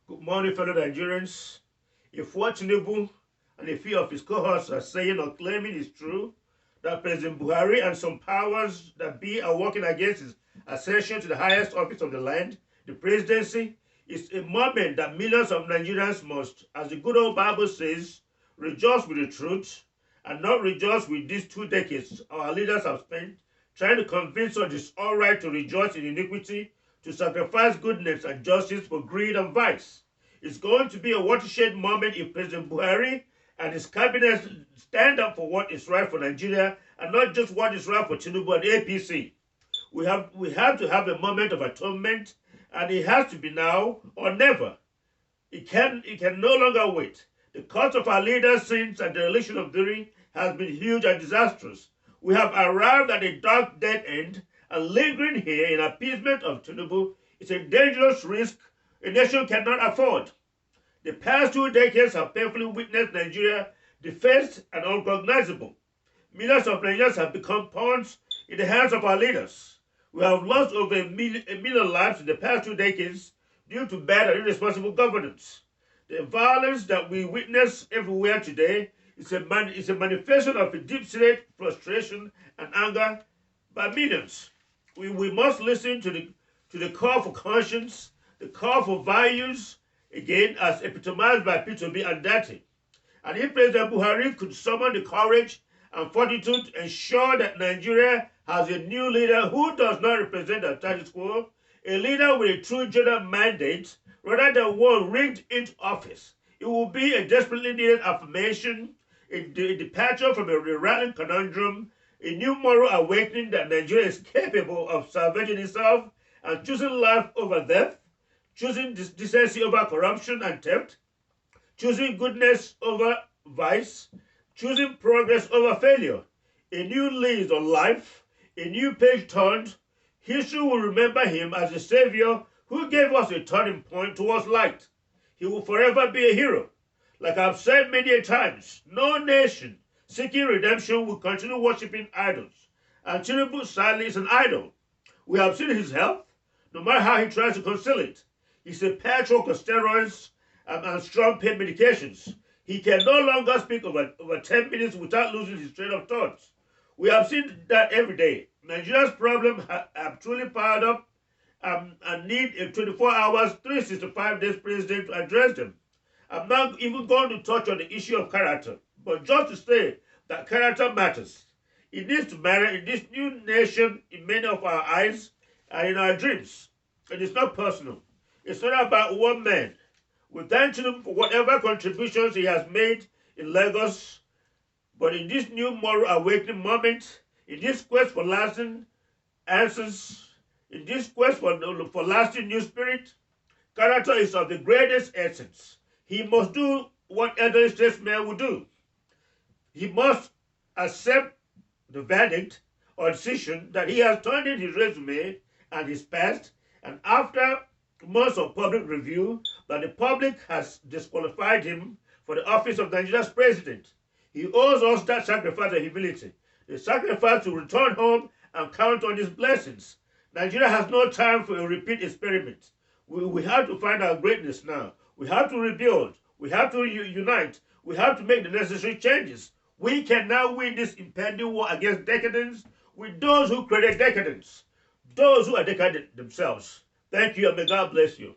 Good morning, fellow Nigerians. If what Tinubu and a few of his cohorts are saying or claiming is true, that President Buhari and some powers that be are working against his ascension to the highest office of the land, the presidency, is a moment that millions of Nigerians must, as the good old Bible says, rejoice with the truth and not rejoice with these 2 decades our leaders have spent trying to convince us it's all right to rejoice in iniquity, to sacrifice goodness and justice for greed and vice. It's going to be a watershed moment if President Buhari and his cabinet stand up for what is right for Nigeria and not just what is right for Tinubu and APC. We have to have a moment of atonement, and it has to be now or never. It can no longer wait. The cost of our leaders' sins and dereliction of duty has been huge and disastrous. We have arrived at a dark dead end, and lingering here in appeasement of Tinubu is a dangerous risk a nation cannot afford. The past 2 decades have painfully witnessed Nigeria defaced and unrecognizable. Millions of Nigerians have become pawns in the hands of our leaders. We have lost over a million lives in the past 2 decades due to bad and irresponsible governance. The violence that we witness everywhere today is a manifestation of a deep-seated frustration and anger by millions. We must listen to the call for conscience, the call for values, again as epitomized by P2B and Dati. And if President Buhari could summon the courage and fortitude to ensure that Nigeria has a new leader who does not represent the status quo, a leader with a true gender mandate rather than one rigged into office, it will be a desperately needed affirmation, a departure from a rattling conundrum, a new moral awakening that Nigeria is capable of salvaging itself and choosing life over death, choosing decency over corruption and theft, choosing goodness over vice, choosing progress over failure. A new lease on life, a new page turned. History will remember him as a savior who gave us a turning point towards light. He will forever be a hero. Like I've said many times, no nation seeking redemption will continue worshipping idols. And Tinubu sadly is an idol. We have seen his health, no matter how he tries to conceal it. He's a patchwork of steroids and strong pain medications. He can no longer speak over 10 minutes without losing his train of thoughts. We have seen that every day. Nigeria's problems have truly piled up and need a 24 hours, 365 days president to address them. I'm not even going to touch on the issue of character, but just to say that character matters. It needs to matter in this new nation in many of our eyes and in our dreams. And it's not personal. It's not about one man. We thank him for whatever contributions he has made in Lagos, but in this new moral awakening moment, in this quest for lasting answers, in this quest for lasting new spirit, character is of the greatest essence. He must do what elderly statesmen would do. He must accept the verdict or decision that he has turned in his resume and his past, and after months of public review, that the public has disqualified him for the office of Nigeria's president. He owes us that sacrifice of humility, the sacrifice to return home and count on his blessings. Nigeria has no time for a repeat experiment. We have to find our greatness now. We have to rebuild. We have to unite. We have to make the necessary changes. We can now win this impending war against decadence with those who created decadence, those who are decadent themselves. Thank you, and may God bless you.